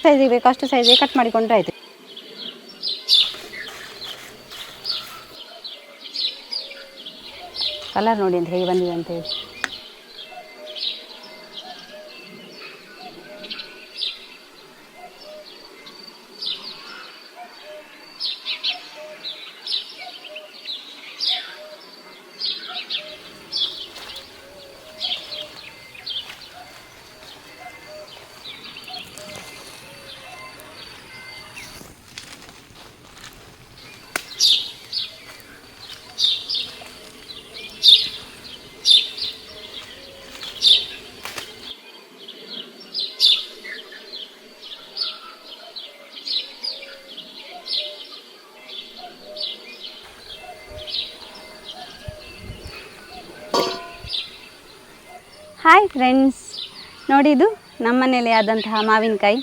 ಸೈಜಿಗೆ ಬೇಕು ಅಷ್ಟು ಸೈಜಿಗೆ ಕಟ್ ಮಾಡಿಕೊಂಡ್ರೆ ಆಯಿತು. ಕಲರ್ ನೋಡಿ ಅಂತ ಹೇಗೆ ಬಂದಿದೆ ಅಂತೇಳಿ. ಹಾಯ್ ಫ್ರೆಂಡ್ಸ್, ನೋಡಿ ಇದು ನಮ್ಮ ಮನೇಲಿ ಆದಂತಹ ಮಾವಿನಕಾಯಿ.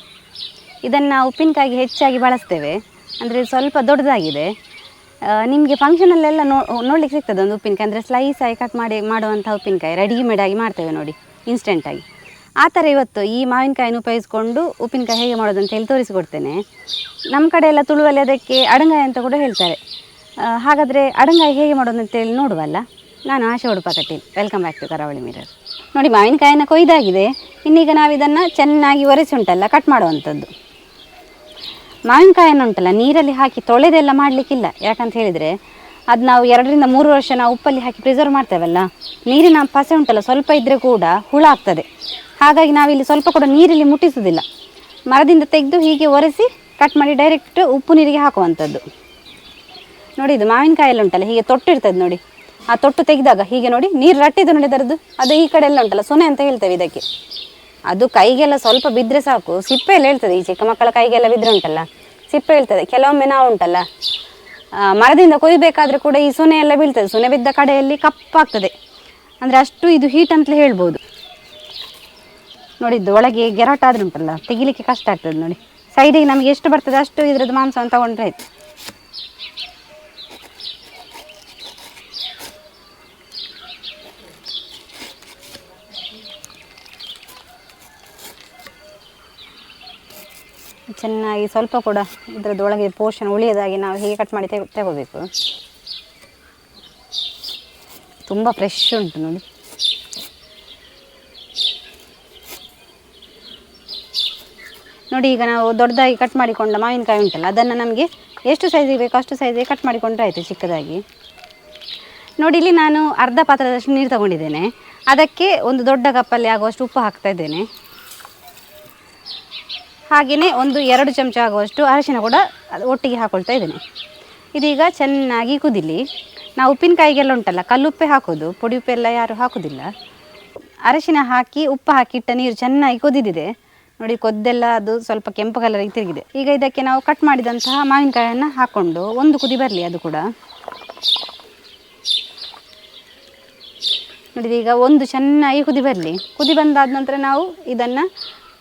ಇದನ್ನು ನಾವು ಉಪ್ಪಿನಕಾಯಿಗೆ ಹೆಚ್ಚಾಗಿ ಬಳಸ್ತೇವೆ. ಅಂದರೆ ಸ್ವಲ್ಪ ದೊಡ್ಡದಾಗಿದೆ. ನಿಮಗೆ ಫಂಕ್ಷನಲ್ಲೆಲ್ಲ ನೋಡಲಿಕ್ಕೆ ಸಿಗ್ತದೆ ಒಂದು ಉಪ್ಪಿನಕಾಯಿ. ಅಂದರೆ ಸ್ಲೈಸ್ ಆಗಿ ಕಟ್ ಮಾಡಿ ಮಾಡುವಂಥ ಉಪ್ಪಿನಕಾಯಿ ರೆಡಿಮೇಡಾಗಿ ಮಾಡ್ತೇವೆ ನೋಡಿ, ಇನ್ಸ್ಟೆಂಟಾಗಿ. ಆ ಥರ ಇವತ್ತು ಈ ಮಾವಿನಕಾಯಿನ ಉಪಯೋಗಿಸ್ಕೊಂಡು ಉಪ್ಪಿನಕಾಯಿ ಹೇಗೆ ಮಾಡೋದು ಅಂತ ಹೇಳಿ ತೋರಿಸಿಕೊಡ್ತೇನೆ. ನಮ್ಮ ಕಡೆ ಎಲ್ಲ ತುಳುವಲ್ಲಿ ಅದಕ್ಕೆ ಅಡಂಗಾಯಿ ಅಂತ ಕೂಡ ಹೇಳ್ತಾರೆ. ಹಾಗಾದರೆ ಅಡಂಗಾಯಿ ಹೇಗೆ ಮಾಡೋದು ಅಂತೇಳಿ ನೋಡುವಲ್ಲ. ನಾನು Asha Udupa Kateel. Welcome back to Karavali Mirror. ನೋಡಿ, ಮಾವಿನಕಾಯಿನ ಕೊಯ್ದಾಗಿದೆ. ಇನ್ನೀಗ ನಾವು ಇದನ್ನು ಚೆನ್ನಾಗಿ ಒರೆಸಿ ಉಂಟಲ್ಲ ಕಟ್ ಮಾಡುವಂಥದ್ದು. ಮಾವಿನಕಾಯಿನ ಉಂಟಲ್ಲ ನೀರಲ್ಲಿ ಹಾಕಿ ತೊಳೆದೆಲ್ಲ ಮಾಡಲಿಕ್ಕಿಲ್ಲ. ಯಾಕಂತ ಹೇಳಿದರೆ ಅದು ನಾವು 2 ರಿಂದ 3 ವರ್ಷ ನಾವು ಉಪ್ಪಲ್ಲಿ ಹಾಕಿ ಪ್ರಿಸರ್ವ್ ಮಾಡ್ತೇವಲ್ಲ, ನೀರಿನ ಪಸೆ ಉಂಟಲ್ಲ ಸ್ವಲ್ಪ ಇದ್ದರೆ ಕೂಡ ಹುಳ ಆಗ್ತದೆ. ಹಾಗಾಗಿ ನಾವಿಲ್ಲಿ ಸ್ವಲ್ಪ ಕೂಡ ನೀರಲ್ಲಿ ಮುಟ್ಟಿಸೋದಿಲ್ಲ. ಮರದಿಂದ ತೆಗೆದು ಹೀಗೆ ಒರೆಸಿ ಕಟ್ ಮಾಡಿ ಡೈರೆಕ್ಟ್ ಉಪ್ಪು ನೀರಿಗೆ ಹಾಕುವಂಥದ್ದು. ನೋಡಿ, ಇದು ಮಾವಿನಕಾಯಲ್ಲಿ ಉಂಟಲ್ಲ ಹೀಗೆ ತೊಟ್ಟಿರ್ತದೆ ನೋಡಿ. ಆ ತೊಟ್ಟು ತೆಗೆದಾಗ ಹೀಗೆ ನೋಡಿ ನೀರು ರಟ್ಟಿದ್ದು ನೋಡಿ ಅದರದ್ದು. ಅದು ಈ ಕಡೆ ಎಲ್ಲ ಉಂಟಲ್ಲ ಸೊನೆ ಅಂತ ಹೇಳ್ತೇವೆ ಇದಕ್ಕೆ. ಅದು ಕೈಗೆಲ್ಲ ಸ್ವಲ್ಪ ಬಿದ್ದರೆ ಸಾಕು, ಸಿಪ್ಪೆ ಎಲ್ಲ ಹೇಳ್ತದೆ. ಈ ಚಿಕ್ಕ ಮಕ್ಕಳ ಕೈಗೆಲ್ಲ ಬಿದ್ದರೆ ಉಂಟಲ್ಲ ಸಿಪ್ಪೆ ಹೇಳ್ತದೆ. ಕೆಲವೊಮ್ಮೆ ನಾವು ಉಂಟಲ್ಲ ಮರದಿಂದ ಕೊಯ್ಬೇಕಾದ್ರೆ ಕೂಡ ಈ ಸೊನೆ ಎಲ್ಲ ಬೀಳ್ತದೆ. ಸೊನೆ ಬಿದ್ದ ಕಡೆಯಲ್ಲಿ ಕಪ್ಪಾಗ್ತದೆ. ಅಂದರೆ ಅಷ್ಟು ಇದು ಹೀಟ್ ಅಂತಲೇ ಹೇಳ್ಬೋದು. ನೋಡಿದ್ದು ಒಳಗೆ ಗೆರಟಾದ್ರೆ ಉಂಟಲ್ಲ ತೆಗಿಲಿಕ್ಕೆ ಕಷ್ಟ ಆಗ್ತದೆ ನೋಡಿ. ಸೈಡಿಗೆ ನಮಗೆ ಎಷ್ಟು ಬರ್ತದೆ ಅಷ್ಟು ಇದ್ರದ್ದು ಮಾಂಸವನ್ನು ತಗೊಂಡ್ರೆ ಆಯ್ತು. ಚೆನ್ನಾಗಿ ಸ್ವಲ್ಪ ಕೂಡ ಇದರದ್ದು ಒಳಗೆ ಪೋರ್ಷನ್ ಉಳಿಯೋದಾಗಿ ನಾವು ಹೀಗೆ ಕಟ್ ಮಾಡಿ ತಗೋಬೇಕು. ತುಂಬ ಫ್ರೆಶ್ ಉಂಟು ನೋಡಿ. ನೋಡಿ, ಈಗ ನಾವು ದೊಡ್ಡದಾಗಿ ಕಟ್ ಮಾಡಿಕೊಂಡ ಮಾವಿನಕಾಯಿ ಉಂಟಲ್ಲ ಅದನ್ನು ನಮಗೆ ಎಷ್ಟು ಸೈಜಿಗೆ ಬೇಕು ಅಷ್ಟು ಸೈಜಿಗೆ ಕಟ್ ಮಾಡಿಕೊಂಡ್ರೆ ಆಯಿತು ಚಿಕ್ಕದಾಗಿ. ನೋಡಿ, ಇಲ್ಲಿ ನಾನು ಅರ್ಧ ಪಾತ್ರದಷ್ಟು ನೀರು ತಗೊಂಡಿದ್ದೇನೆ. ಅದಕ್ಕೆ ಒಂದು ದೊಡ್ಡ ಕಪ್ಪಲ್ಲಿ ಆಗುವಷ್ಟು ಉಪ್ಪು ಹಾಕ್ತಾ ಇದ್ದೇನೆ. ಹಾಗೆಯೇ ಒಂದು 2 ಚಮಚ ಆಗುವಷ್ಟು ಅರಿಶಿನ ಕೂಡ ಒಟ್ಟಿಗೆ ಹಾಕ್ಕೊಳ್ತಾ ಇದ್ದೇನೆ. ಇದೀಗ ಚೆನ್ನಾಗಿ ಕುದಿಲಿ. ನಾವು ಉಪ್ಪಿನಕಾಯಿಗೆಲ್ಲ ಉಂಟಲ್ಲ ಕಲ್ಲುಪ್ಪೆ ಹಾಕೋದು, ಪುಡಿ ಉಪ್ಪೆಲ್ಲ ಯಾರು ಹಾಕೋದಿಲ್ಲ. ಅರಿಶಿನ ಹಾಕಿ ಉಪ್ಪು ಹಾಕಿಟ್ಟ ನೀರು ಚೆನ್ನಾಗಿ ಕುದಿದಿದೆ ನೋಡಿ. ಕೊದ್ದೆಲ್ಲ ಅದು ಸ್ವಲ್ಪ ಕೆಂಪು ಕಲರಿಗೆ ತಿರುಗಿದೆ. ಈಗ ಇದಕ್ಕೆ ನಾವು ಕಟ್ ಮಾಡಿದಂತಹ ಮಾವಿನಕಾಯಿಯನ್ನು ಹಾಕ್ಕೊಂಡು ಒಂದು ಕುದಿ ಬರಲಿ. ಅದು ಕೂಡ ನೋಡಿ, ಈಗ ಒಂದು ಚೆನ್ನಾಗಿ ಕುದಿ ಬರಲಿ. ಕುದಿ ಬಂದಾದ ನಂತರ ನಾವು ಇದನ್ನು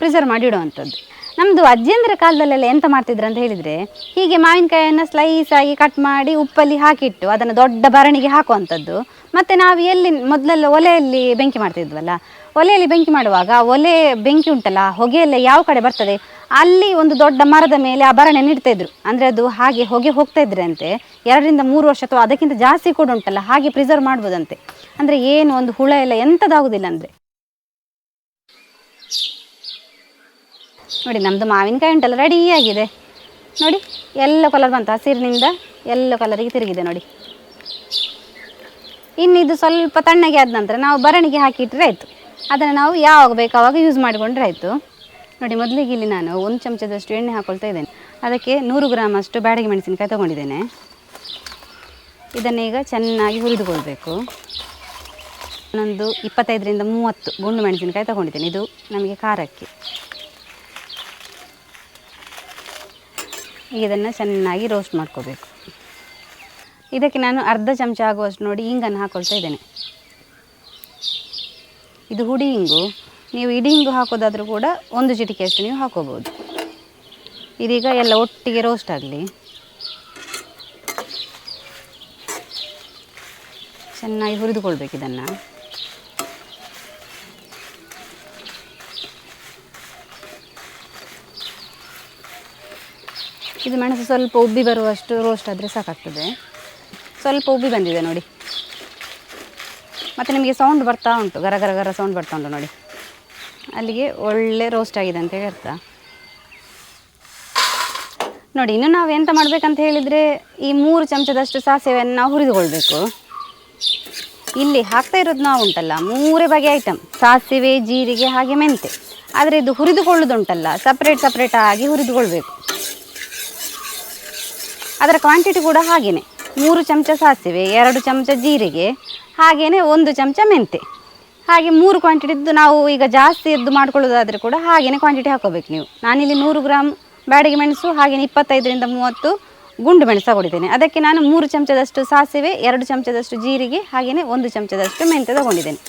ಪ್ರಿಸರ್ವ್ ಮಾಡಿ ಇಡುವಂಥದ್ದು. ನಮ್ಮದು ಅಜ್ಜಿಯಂದಿರ ಕಾಲದಲ್ಲೆಲ್ಲ ಎಂತ ಮಾಡ್ತಿದ್ರು ಅಂತ ಹೇಳಿದರೆ ಹೀಗೆ ಮಾವಿನಕಾಯಿಯನ್ನು ಸ್ಲೈಸ್ ಆಗಿ ಕಟ್ ಮಾಡಿ ಉಪ್ಪಲ್ಲಿ ಹಾಕಿಟ್ಟು ಅದನ್ನು ದೊಡ್ಡ ಭರಣಿಗೆ ಹಾಕುವಂಥದ್ದು. ಮತ್ತು ನಾವು ಎಲ್ಲಿ ಮೊದಲೆಲ್ಲ ಒಲೆಯಲ್ಲಿ ಬೆಂಕಿ ಮಾಡ್ತಿದ್ವಲ್ಲ, ಒಲೆಯಲ್ಲಿ ಬೆಂಕಿ ಮಾಡುವಾಗ ಒಲೆ ಬೆಂಕಿ ಉಂಟಲ್ಲ ಹೊಗೆಯೆಲ್ಲ ಯಾವ ಕಡೆ ಬರ್ತದೆ ಅಲ್ಲಿ ಒಂದು ದೊಡ್ಡ ಮರದ ಮೇಲೆ ಆ ಭರಣೆ ಇಡ್ತಾಯಿದ್ರು. ಅಂದರೆ ಅದು ಹಾಗೆ ಹೊಗೆ ಹೋಗ್ತಾ ಇದ್ರಂತೆ 2 ರಿಂದ 3 ವರ್ಷ ಅಥವಾ ಅದಕ್ಕಿಂತ ಜಾಸ್ತಿ ಕೂಡ ಉಂಟಲ್ಲ ಹಾಗೆ ಪ್ರಿಸರ್ವ್ ಮಾಡ್ಬೋದಂತೆ. ಅಂದರೆ ಏನು ಒಂದು ಹುಳ ಎಲ್ಲ ಎಂಥದ್ದಾಗೋದಿಲ್ಲ. ಅಂದರೆ ನೋಡಿ, ನಮ್ಮದು ಮಾವಿನಕಾಯಿ ಉಂಟಲ್ಲ ರೆಡಿಯಾಗಿದೆ ನೋಡಿ. ಯೆಲ್ಲೋ ಕಲರ್ ಬಂತು, ಹಸಿರಿನಿಂದ ಯೆಲ್ಲೋ ಕಲರಿಗೆ ತಿರುಗಿದೆ ನೋಡಿ. ಇನ್ನು ಇದು ಸ್ವಲ್ಪ ತಣ್ಣಗೆ ಆದ ನಂತರ ನಾವು ಭರಣಿಗೆ ಹಾಕಿಟ್ರೆ ಆಯಿತು. ಅದನ್ನು ನಾವು ಯಾವಾಗ ಬೇಕು ಆವಾಗ ಯೂಸ್ ಮಾಡಿಕೊಂಡ್ರೆ ಆಯಿತು. ನೋಡಿ, ಮೊದಲಿಗೆ ಇಲ್ಲಿ ನಾನು 1 ಚಮಚದಷ್ಟು ಎಣ್ಣೆ ಹಾಕ್ಕೊಳ್ತಾ ಇದ್ದೇನೆ. ಅದಕ್ಕೆ 100 ಗ್ರಾಮ್ ಅಷ್ಟು ಬ್ಯಾಡಗಿ ಮೆಣಸಿನಕಾಯಿ ತೊಗೊಂಡಿದ್ದೇನೆ. ಇದನ್ನೀಗ ಚೆನ್ನಾಗಿ ಹುರಿದುಕೊಳ್ಬೇಕು. ನಾನೊಂದು 25 ರಿಂದ 30 ಗುಂಡು ಮೆಣಸಿನಕಾಯಿ ತೊಗೊಂಡಿದ್ದೇನೆ. ಇದು ನಮಗೆ ಖಾರಕ್ಕೆ. ಈಗ ಇದನ್ನು ಚೆನ್ನಾಗಿ ರೋಸ್ಟ್ ಮಾಡ್ಕೋಬೇಕು. ಇದಕ್ಕೆ ನಾನು ಅರ್ಧ ಚಮಚ ಆಗುವಷ್ಟು ನೋಡಿ ಹಿಂಗನ್ನು ಹಾಕ್ಕೊಳ್ತಾ ಇದ್ದೇನೆ. ಇದು ಹುಡಿ ಹಿಂಗು. ನೀವು ಇಡೀ ಹಿಂಗು ಹಾಕೋದಾದರೂ ಕೂಡ 1 ಚಿಟಿಕೆಯಷ್ಟು ನೀವು ಹಾಕೋಬೋದು. ಇದೀಗ ಎಲ್ಲ ಒಟ್ಟಿಗೆ ರೋಸ್ಟ್ ಆಗಲಿ. ಚೆನ್ನಾಗಿ ಹುರಿದುಕೊಳ್ಬೇಕು ಇದನ್ನು. ಇದು ಮೆಣಸು ಸ್ವಲ್ಪ ಉಬ್ಬಿ ಬರುವಷ್ಟು ರೋಸ್ಟ್ ಆದರೆ ಸಾಕಾಗ್ತದೆ. ಸ್ವಲ್ಪ ಉಬ್ಬಿ ಬಂದಿದೆ ನೋಡಿ. ಮತ್ತು ನಿಮಗೆ ಸೌಂಡ್ ಬರ್ತಾ ಉಂಟು, ಗರ ಗರ ಗರ ಸೌಂಡ್ ಬರ್ತಾ ಉಂಟು ನೋಡಿ. ಅಲ್ಲಿಗೆ ಒಳ್ಳೆ ರೋಸ್ಟ್ ಆಗಿದೆ ಅಂತೇಳಿ ಅರ್ಥ. ನೋಡಿ, ಇನ್ನು ನಾವು ಎಂತ ಮಾಡಬೇಕಂತ ಹೇಳಿದರೆ, ಈ 3 ಚಮಚದಷ್ಟು ಸಾಸಿವೆಯನ್ನು ನಾವು ಹುರಿದುಕೊಳ್ಬೇಕು. ಇಲ್ಲಿ ಹಾಕ್ತಾ ಇರೋದು ನಾವು ಉಂಟಲ್ಲ 3 ಬಗೆ ಐಟಮ್: ಸಾಸಿವೆ, ಜೀರಿಗೆ ಹಾಗೆ ಮೆಂತೆ. ಆದರೆ ಇದು ಹುರಿದುಕೊಳ್ಳೋದುಂಟಲ್ಲ ಸಪ್ರೇಟ್ ಆಗಿ ಹುರಿದುಕೊಳ್ಬೇಕು. ಅದರ ಕ್ವಾಂಟಿಟಿ ಕೂಡ ಹಾಗೆಯೇ 3 ಚಮಚ ಸಾಸಿವೆ, 2 ಚಮಚ ಜೀರಿಗೆ, ಹಾಗೆಯೇ 1 ಚಮಚ ಮೆಂತೆ. ಹಾಗೆ 3 ಕ್ವಾಂಟಿಟಿದ್ದು ನಾವು ಈಗ ಜಾಸ್ತಿ ಎದ್ದು ಮಾಡ್ಕೊಳ್ಳೋದಾದರೆ ಕೂಡ ಹಾಗೆಯೇ ಕ್ವಾಂಟಿಟಿ ಹಾಕೋಬೇಕು ನೀವು. ನಾನಿಲ್ಲಿ 100 ಗ್ರಾಮ್ ಬ್ಯಾಡಗಿ ಮೆಣಸು ಹಾಗೆಯೇ 25ರಿಂದ 30 ಗುಂಡು ಮೆಣಸು ತಗೊಂಡಿದ್ದೇನೆ. ಅದಕ್ಕೆ ನಾನು 3 ಚಮಚದಷ್ಟು ಸಾಸಿವೆ, 2 ಚಮಚದಷ್ಟು ಜೀರಿಗೆ ಹಾಗೆಯೇ 1 ಚಮಚದಷ್ಟು ಮೆಂತೆ ತಗೊಂಡಿದ್ದೇನೆ.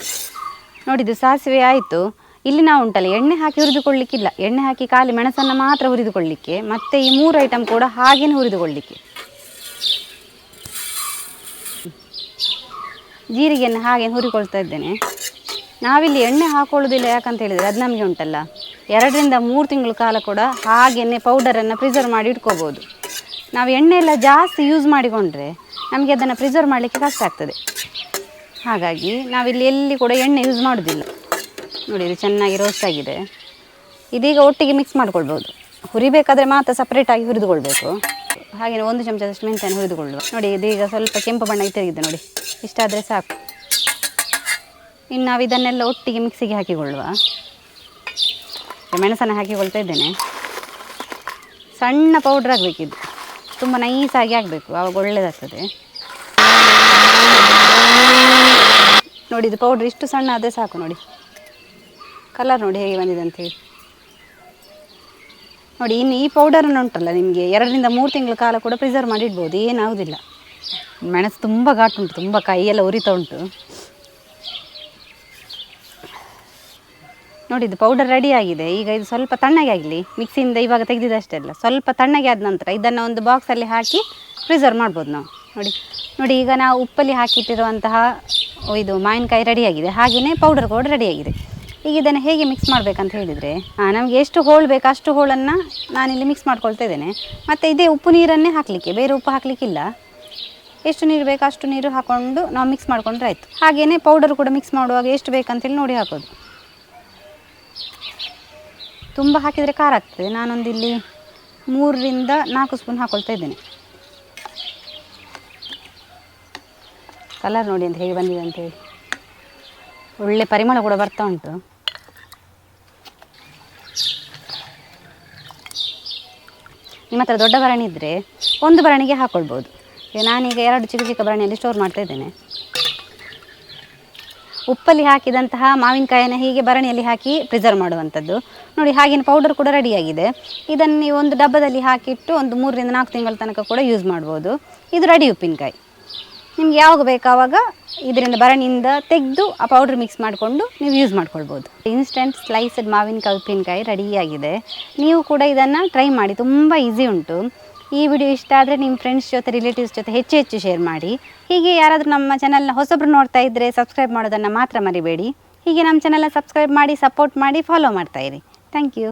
ನೋಡಿದ್ದು ಸಾಸಿವೆ ಆಯಿತು. ಇಲ್ಲಿ ನಾವು ಉಂಟಲ್ಲ ಎಣ್ಣೆ ಹಾಕಿ ಹುರಿದುಕೊಳ್ಳಿಕ್ಕಿಲ್ಲ, ಎಣ್ಣೆ ಹಾಕಿ ಖಾಲಿ ಮೆಣಸನ್ನು ಮಾತ್ರ ಹುರಿದುಕೊಳ್ಳಿಕ್ಕೆ, ಮತ್ತು ಈ 3 ಐಟಮ್ ಕೂಡ ಹಾಗೆಯೇ ಹುರಿದುಕೊಳ್ಳಿಕ್ಕೆ. ಜೀರಿಗೆಯನ್ನು ಹಾಗೆ ಹುರಿಕೊಳ್ತಾ ಇದ್ದೇನೆ. ನಾವಿಲ್ಲಿ ಎಣ್ಣೆ ಹಾಕೊಳ್ಳೋದಿಲ್ಲ, ಯಾಕಂತ ಹೇಳಿದರೆ ಅದು ನಮಗೆ ಉಂಟಲ್ಲ 2ರಿಂದ 3 ತಿಂಗಳ ಕಾಲ ಕೂಡ ಹಾಗೆಯೇ ಪೌಡರನ್ನು ಪ್ರಿಸರ್ವ್ ಮಾಡಿ ಇಟ್ಕೋಬೋದು. ನಾವು ಎಣ್ಣೆ ಎಲ್ಲ ಜಾಸ್ತಿ ಯೂಸ್ ಮಾಡಿಕೊಂಡ್ರೆ ನಮಗೆ ಅದನ್ನು ಪ್ರಿಸರ್ವ್ ಮಾಡಲಿಕ್ಕೆ ಕಷ್ಟ ಆಗ್ತದೆ. ಹಾಗಾಗಿ ನಾವಿಲ್ಲಿ ಎಲ್ಲಿ ಕೂಡ ಎಣ್ಣೆ ಯೂಸ್ ಮಾಡೋದಿಲ್ಲ. ನೋಡಿ, ಇದು ಚೆನ್ನಾಗಿ ರೋಸ್ಟ್ ಆಗಿದೆ. ಇದೀಗ ಒಟ್ಟಿಗೆ ಮಿಕ್ಸ್ ಮಾಡ್ಕೊಳ್ಬೋದು. ಹುರಿಬೇಕಾದ್ರೆ ಮಾತ್ರ ಸಪ್ರೇಟಾಗಿ ಹುರಿದುಕೊಳ್ಬೇಕು. ಹಾಗೆಯೇ 1 ಚಮಚದಷ್ಟು ಮೆಂತೆಯನ್ನು ಹುರಿದುಕೊಳ್ಳುವ. ನೋಡಿ, ಇದೀಗ ಸ್ವಲ್ಪ ಕೆಂಪು ಬಣ್ಣ ತಿರುಗಿದೆ ನೋಡಿ, ಇಷ್ಟಾದರೆ ಸಾಕು. ಇನ್ನು ನಾವು ಇದನ್ನೆಲ್ಲ ಒಟ್ಟಿಗೆ ಮಿಕ್ಸಿಗೆ ಹಾಕಿಕೊಳ್ಳುವ. ಮೆಣಸನ್ನು ಹಾಕಿಕೊಳ್ತಾ ಇದ್ದೇನೆ. ಸಣ್ಣ ಪೌಡ್ರ್ ಆಗಬೇಕಿದ್ದು, ತುಂಬ ನೈಸಾಗಿ ಆಗಬೇಕು, ಆವಾಗ ಒಳ್ಳೆಯದಾಗ್ತದೆ. ನೋಡಿ, ಇದು ಪೌಡ್ರ್ ಇಷ್ಟು ಸಣ್ಣ ಆದರೆ ಸಾಕು. ನೋಡಿ ಕಲರ್ ನೋಡಿ ಹೇಗೆ ಬಂದಿದೆ ಅಂಥೇಳಿ. ನೋಡಿ, ಇನ್ನು ಈ ಪೌಡರನ್ನು ಉಂಟಲ್ಲ ನಿಮಗೆ 2ರಿಂದ 3 ತಿಂಗಳ ಕಾಲ ಕೂಡ ಪ್ರಿಸರ್ವ್ ಮಾಡಿ ಇಡ್ಬೋದು, ಏನಾವುದಿಲ್ಲ. ಮೆಣಸು ತುಂಬ ಘಾಟು ಉಂಟು, ತುಂಬ ಕೈಯೆಲ್ಲ ಉರಿತಾ ಉಂಟು. ನೋಡಿ, ಇದು ಪೌಡರ್ ರೆಡಿ ಆಗಿದೆ. ಈಗ ಇದು ಸ್ವಲ್ಪ ತಣ್ಣಗೆ ಆಗಲಿ, ಮಿಕ್ಸಿಯಿಂದ ಇವಾಗ ತೆಗೆದಿದ್ದಷ್ಟೇ ಅಲ್ಲ, ಸ್ವಲ್ಪ ತಣ್ಣಗೆ ಆದ ನಂತರ ಇದನ್ನು ಒಂದು ಬಾಕ್ಸಲ್ಲಿ ಹಾಕಿ ಪ್ರಿಸರ್ವ್ ಮಾಡ್ಬೋದು ನಾವು. ನೋಡಿ ಈಗ ನಾವು ಉಪ್ಪಲ್ಲಿ ಹಾಕಿಟ್ಟಿರುವಂತಹ ಇದು ಮಾವಿನಕಾಯಿ ರೆಡಿಯಾಗಿದೆ, ಹಾಗೆಯೇ ಪೌಡರ್ ಕೂಡ ರೆಡಿಯಾಗಿದೆ. ಈಗ ಇದನ್ನು ಹೇಗೆ ಮಿಕ್ಸ್ ಮಾಡಬೇಕಂತ ಹೇಳಿದರೆ, ನಮಗೆ ಎಷ್ಟು ಹೋಳು ಬೇಕು ಅಷ್ಟು ಹೋಳನ್ನು ನಾನಿಲ್ಲಿ ಮಿಕ್ಸ್ ಮಾಡ್ಕೊಳ್ತಾ ಇದ್ದೇನೆ. ಮತ್ತು ಇದೇ ಉಪ್ಪು ನೀರನ್ನೇ ಹಾಕಲಿಕ್ಕೆ, ಬೇರೆ ಉಪ್ಪು ಹಾಕಲಿಕ್ಕಿಲ್ಲ. ಎಷ್ಟು ನೀರು ಬೇಕು ಅಷ್ಟು ನೀರು ಹಾಕ್ಕೊಂಡು ನಾವು ಮಿಕ್ಸ್ ಮಾಡಿಕೊಂಡ್ರೆ ಆಯಿತು. ಹಾಗೆಯೇ ಪೌಡರ್ ಕೂಡ ಮಿಕ್ಸ್ ಮಾಡುವಾಗ ಎಷ್ಟು ಬೇಕಂತೇಳಿ ನೋಡಿ ಹಾಕೋದು. ತುಂಬ ಹಾಕಿದರೆ ಖಾರ ಆಗ್ತದೆ. ನಾನೊಂದಿಲ್ಲಿ 3ರಿಂದ 4 ಸ್ಪೂನ್ ಹಾಕ್ಕೊಳ್ತಾ ಇದ್ದೇನೆ. ಕಲರ್ ನೋಡಿ ಅಂತ ಹೇಗೆ ಬಂದಿದೆ ಅಂತೇಳಿ, ಒಳ್ಳೆ ಪರಿಮಳ ಕೂಡ ಬರ್ತಾ ಉಂಟು. ನಿಮ್ಮ ಹತ್ರ ದೊಡ್ಡ ಭರಣಿ ಇದ್ದರೆ 1 ಭರಣಿಗೆ ಹಾಕ್ಕೊಳ್ಬೋದು. ನಾನೀಗ 2 ಚಿಕ್ಕ ಚಿಕ್ಕ ಭರಣಿಯಲ್ಲಿ ಸ್ಟೋರ್ ಮಾಡ್ತಾ ಇದ್ದೇನೆ. ಉಪ್ಪಲ್ಲಿ ಹಾಕಿದಂತಹ ಮಾವಿನಕಾಯಿನ ಹೀಗೆ ಭರಣಿಯಲ್ಲಿ ಹಾಕಿ ಪ್ರಿಸರ್ವ್ ಮಾಡುವಂಥದ್ದು. ನೋಡಿ, ಹಾಗೆಯೇ ಪೌಡರ್ ಕೂಡ ರೆಡಿಯಾಗಿದೆ. ಇದನ್ನು ನೀವು ಒಂದು ಡಬ್ಬದಲ್ಲಿ ಹಾಕಿಟ್ಟು ಒಂದು 3ರಿಂದ 4 ತಿಂಗಳ ತನಕ ಕೂಡ ಯೂಸ್ ಮಾಡ್ಬೋದು. ಇದು ರೆಡಿ ಉಪ್ಪಿನಕಾಯಿ. ನಿಮ್ಗೆ ಯಾವಾಗ ಬೇಕಾವಾಗ ಇದರಿಂದ ಭರಣಿಯಿಂದ ತೆಗೆದು ಆ ಪೌಡ್ರ್ ಮಿಕ್ಸ್ ಮಾಡಿಕೊಂಡು ನೀವು ಯೂಸ್ ಮಾಡ್ಕೊಳ್ಬೋದು. ಇನ್ಸ್ಟೆಂಟ್ ಸ್ಲೈಸ್ಡ್ ಮಾವಿನಕಾಯಿ ಉಪ್ಪಿನಕಾಯಿ ರೆಡಿಯಾಗಿದೆ. ನೀವು ಕೂಡ ಇದನ್ನು ಟ್ರೈ ಮಾಡಿ, ತುಂಬ ಈಸಿ ಉಂಟು. ಈ ವಿಡಿಯೋ ಇಷ್ಟ ಆದರೆ ನಿಮ್ಮ ಫ್ರೆಂಡ್ಸ್ ಜೊತೆ, ರಿಲೇಟಿವ್ಸ್ ಜೊತೆ ಹೆಚ್ಚು ಶೇರ್ ಮಾಡಿ. ಹೀಗೆ ಯಾರಾದರೂ ನಮ್ಮ ಚಾನಲ್ನ ಹೊಸಬ್ರು ನೋಡ್ತಾ ಇದ್ದರೆ ಸಬ್ಸ್ಕ್ರೈಬ್ ಮಾಡೋದನ್ನು ಮಾತ್ರ ಮರಿಬೇಡಿ. ಹೀಗೆ ನಮ್ಮ ಚಾನಲ್ನ ಸಬ್ಸ್ಕ್ರೈಬ್ ಮಾಡಿ, ಸಪೋರ್ಟ್ ಮಾಡಿ, ಫಾಲೋ ಮಾಡ್ತಾಯಿರಿ. Thank you.